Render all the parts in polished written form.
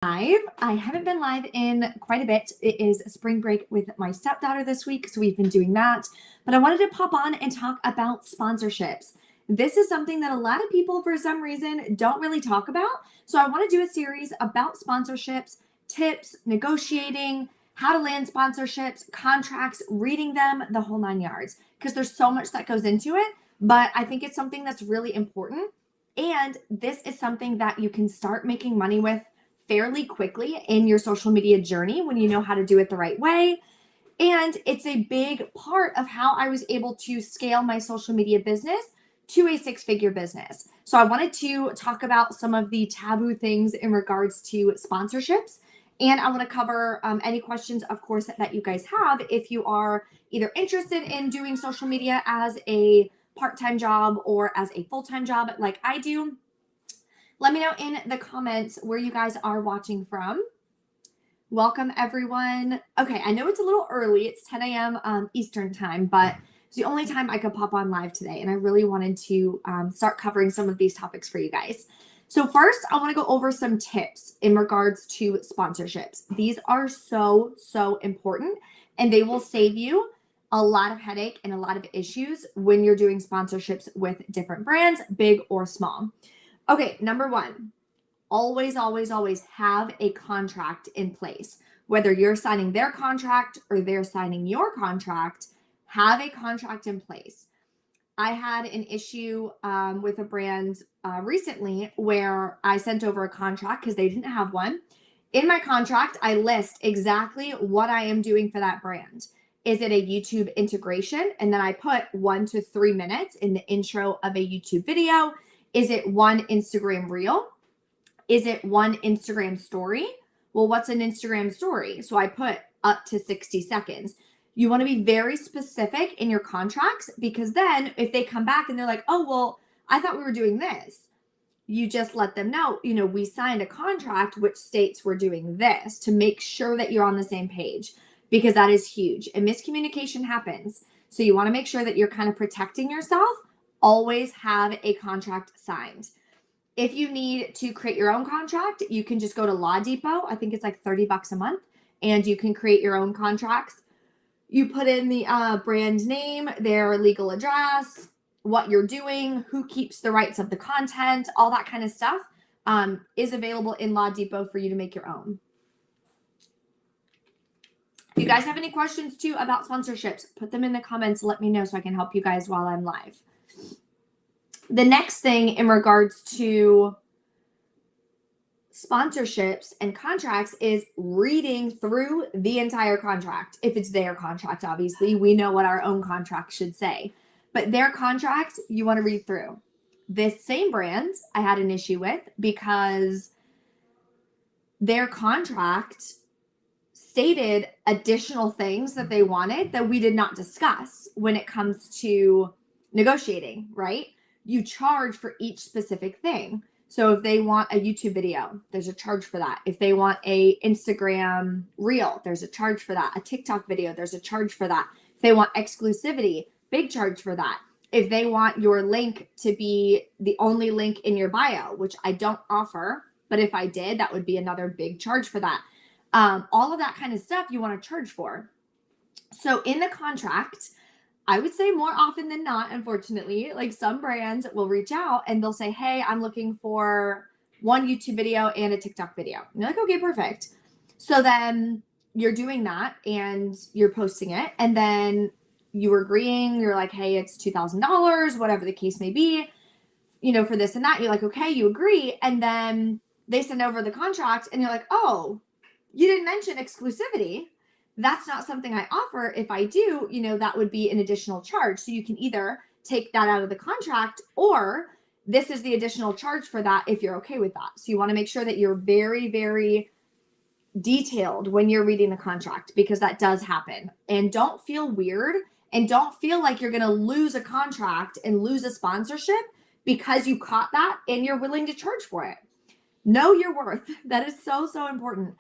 Live. I haven't been live in quite a bit. It is spring break with my stepdaughter this week, so we've been doing that. But I wanted to pop on and talk about sponsorships. This is something that a lot of people, for some reason, don't really talk about. So I want to do a series about sponsorships, tips, negotiating, how to land sponsorships, contracts, reading them, the whole 9 yards, because there's so much that goes into it. But I think it's something that's really important. And this is something that you can start making money with fairly quickly in your social media journey when you know how to do it the right way. And it's a big part of how I was able to scale my social media business to a six-figure business. So I wanted to talk about some of the taboo things in regards to sponsorships. And I want to cover any questions, of course, that you guys have if you are either interested in doing social media as a part-time job or as a full-time job like I do. Let me know in the comments where you guys are watching from. Welcome, everyone. Okay, I know it's a little early. It's 10 a.m. Eastern time, but it's the only time I could pop on live today, and I really wanted to start covering some of these topics for you guys. So first, I want to go over some tips in regards to sponsorships. These are so important, and they will save you a lot of headache and a lot of issues when you're doing sponsorships with different brands, big or small. Okay, number one, always have a contract in place. Whether you're signing their contract or they're signing your contract, have a contract in place. I had an issue with a brand recently where I sent over a contract because they didn't have one. In my contract, I list exactly what I am doing for that brand. Is it a YouTube integration? And then I put 1 to 3 minutes in the intro of a YouTube video. Is it one Instagram reel? Is it one Instagram story? Well, what's an Instagram story? So I put up to 60 seconds. You want to be very specific in your contracts because then if they come back and they're like, oh, well, I thought we were doing this. You just let them know, we signed a contract which states we're doing this to make sure that you're on the same page because that is huge. And miscommunication happens. So you want to make sure that you're kind of protecting yourself. Always have a contract signed. If you need to create your own contract, you can just go to Law Depot. I think it's like $30 a month, and you can create your own contracts. You put in the brand name, their legal address, what you're doing, who keeps the rights of the content, all that kind of stuff is available in Law Depot for you to make your own. If you guys have any questions too about sponsorships, put them in the comments. Let me know so I can help you guys while I'm live. The next thing in regards to sponsorships and contracts is reading through the entire contract. If it's their contract, obviously, we know what our own contract should say. But their contract, you want to read through. This same brand I had an issue with because their contract stated additional things that they wanted that we did not discuss when it comes to negotiating, right? You charge for each specific thing. So if they want a YouTube video, there's a charge for that. If they want a Instagram reel, there's a charge for that. A TikTok video, there's a charge for that. If they want exclusivity, big charge for that. If they want your link to be the only link in your bio, which I don't offer, but if I did, that would be another big charge for that. All of that kind of stuff you want to charge for. So in the contract, I would say more often than not, unfortunately, like some brands will reach out and they'll say, hey, I'm looking for one YouTube video and a TikTok video. And you're like, okay, perfect. So then you're doing that and you're posting it. And then you're agreeing, you're like, hey, it's $2,000, whatever the case may be, for this and that. You're like, okay, you agree. And then they send over the contract and you're like, oh, you didn't mention exclusivity. That's not something I offer. If I do, that would be an additional charge. So you can either take that out of the contract or this is the additional charge for that if you're okay with that. So you want to make sure that you're very detailed when you're reading the contract because that does happen. And don't feel weird and don't feel like you're going to lose a contract and lose a sponsorship because you caught that and you're willing to charge for it. Know your worth. That is so important.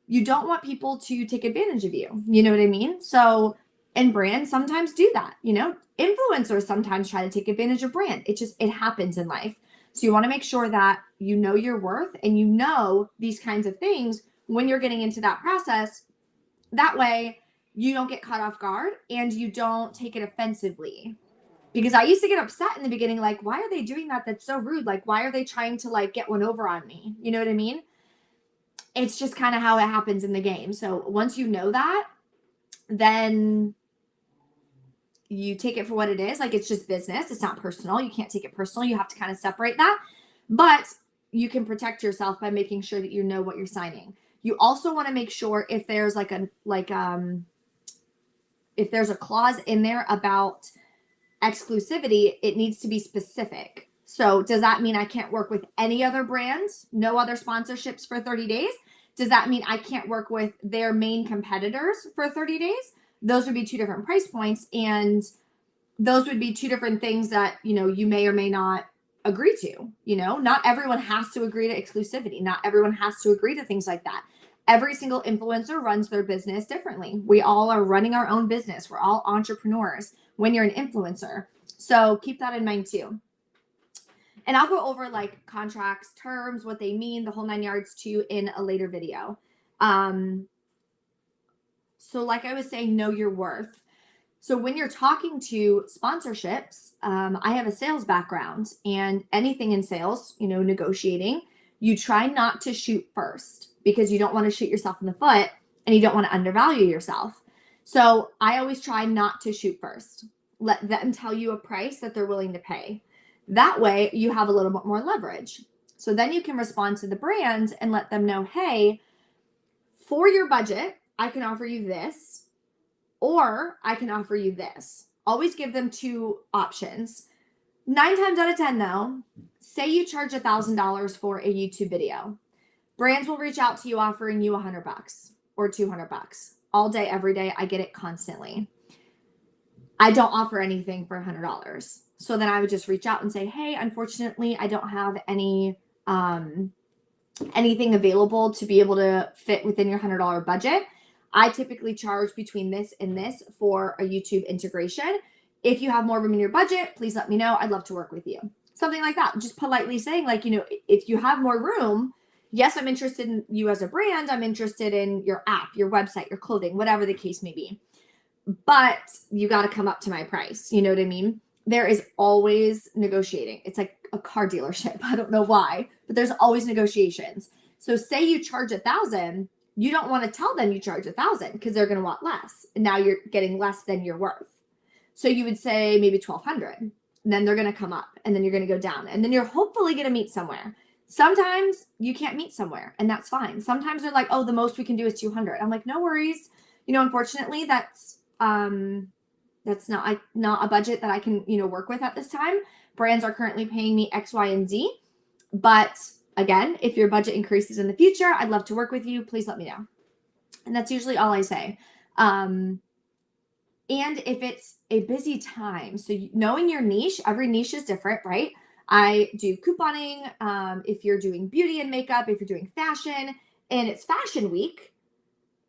You don't want people to take advantage of you. You know what I mean? So, and brands sometimes do that. Influencers sometimes try to take advantage of brand. It happens in life. So you want to make sure that you know your worth and you know these kinds of things when you're getting into that process. That way you don't get caught off guard and you don't take it offensively. Because I used to get upset in the beginning, like, why are they doing that? That's so rude. Like, why are they trying to like get one over on me? You know what I mean? It's just kind of how it happens in the game. So once you know that, then you take it for what it is. Like, it's just business. It's not personal. You can't take it personal. You have to kind of separate that. But you can protect yourself by making sure that you know what you're signing. You also want to make sure if there's if there's a clause in there about exclusivity, it needs to be specific. So does that mean I can't work with any other brands, no other sponsorships for 30 days? Does that mean I can't work with their main competitors for 30 days? Those would be two different price points. And those would be two different things that, you may or may not agree to. Not everyone has to agree to exclusivity. Not everyone has to agree to things like that. Every single influencer runs their business differently. We all are running our own business. We're all entrepreneurs when you're an influencer. So keep that in mind too. And I'll go over like contracts, terms, what they mean, the whole 9 yards too in a later video. So like I was saying, know your worth. So when you're talking to sponsorships, I have a sales background, and anything in sales, negotiating, you try not to shoot first because you don't want to shoot yourself in the foot and you don't want to undervalue yourself. So I always try not to shoot first. Let them tell you a price that they're willing to pay. That way you have a little bit more leverage. So then you can respond to the brand and let them know, hey, for your budget, I can offer you this, or I can offer you this. Always give them two options. 9 times out of 10 though, say you charge $1,000 for a YouTube video. Brands will reach out to you offering you $100 or $200 all day, every day. I get it constantly. I don't offer anything for $100. So then I would just reach out and say, hey, unfortunately, I don't have anything available to be able to fit within your $100 budget. I typically charge between this and this for a YouTube integration. If you have more room in your budget, please let me know. I'd love to work with you. Something like that. Just politely saying, like, if you have more room, yes, I'm interested in you as a brand. I'm interested in your app, your website, your clothing, whatever the case may be. But you got to come up to my price. You know what I mean? There is always negotiating. It's like a car dealership. I don't know why, but there's always negotiations. So say you charge $1,000, you don't want to tell them you charge $1,000 because they're going to want less. And now you're getting less than your worth. So you would say maybe $1,200, and then they're going to come up, and then you're going to go down, and then you're hopefully going to meet somewhere. Sometimes you can't meet somewhere, and that's fine. Sometimes they're like, oh, the most we can do is $200. I'm like, no worries. Unfortunately, that's not a budget that I can, work with at this time. Brands are currently paying me X, Y, and Z. But again, if your budget increases in the future, I'd love to work with you. Please let me know. And that's usually all I say. And if it's a busy time, so knowing your niche, every niche is different, right? I do couponing. If you're doing beauty and makeup, if you're doing fashion and it's fashion week,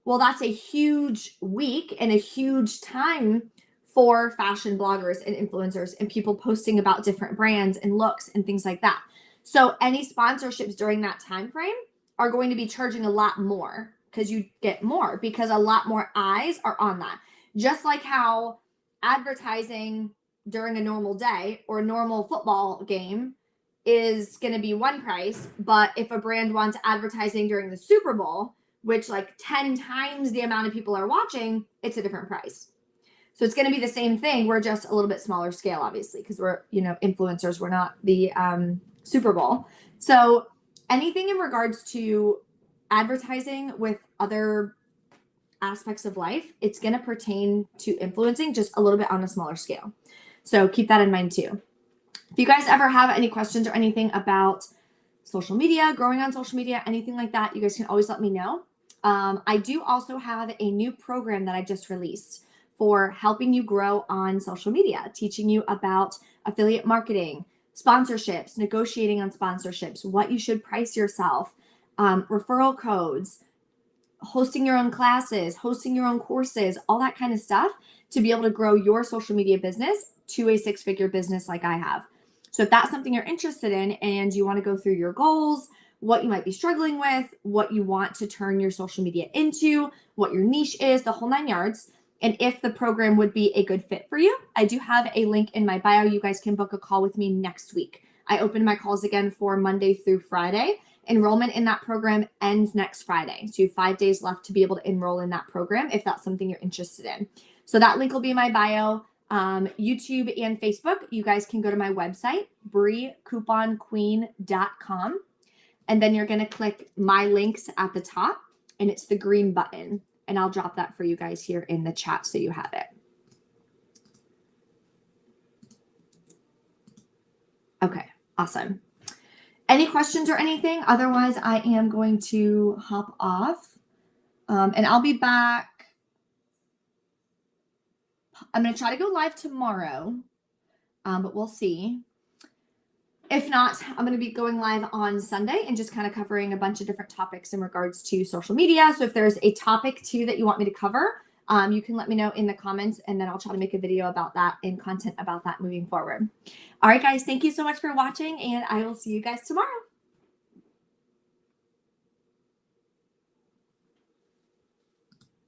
well, that's a huge week and a huge time for fashion bloggers and influencers and people posting about different brands and looks and things like that. So any sponsorships during that time frame are going to be charging a lot more because you get more, because a lot more eyes are on that. Just like how advertising during a normal day or a normal football game is going to be one price, but if a brand wants advertising during the Super Bowl, which like 10 times the amount of people are watching, it's a different price. So it's going to be the same thing. We're just a little bit smaller scale, obviously, because we're, influencers. We're not the Super Bowl. So anything in regards to advertising with other aspects of life, it's going to pertain to influencing just a little bit on a smaller scale. So keep that in mind too. If you guys ever have any questions or anything about social media, growing on social media, anything like that, you guys can always let me know. I do also have a new program that I just released for helping you grow on social media, teaching you about affiliate marketing, sponsorships, negotiating on sponsorships, what you should price yourself, referral codes, hosting your own classes, hosting your own courses, all that kind of stuff to be able to grow your social media business to a 6-figure business like I have. So if that's something you're interested in and you want to go through your goals, what you might be struggling with, what you want to turn your social media into, what your niche is, the whole 9 yards, and if the program would be a good fit for you, I do have a link in my bio. You guys can book a call with me next week. I open my calls again for Monday through Friday. Enrollment in that program ends next Friday. So you have 5 days left to be able to enroll in that program if that's something you're interested in. So that link will be in my bio. YouTube and Facebook, you guys can go to my website, breecouponqueen.com. And then you're going to click my links at the top, and it's the green button. And I'll drop that for you guys here in the chat so you have it. Okay, awesome. Any questions or anything? Otherwise, I am going to hop off. And I'll be back. I'm going to try to go live tomorrow, but we'll see. If not, I'm going to be going live on Sunday and just kind of covering a bunch of different topics in regards to social media. So if there's a topic too that you want me to cover, you can let me know in the comments, and then I'll try to make a video about that and content about that moving forward. All right, guys, thank you so much for watching, and I will see you guys tomorrow.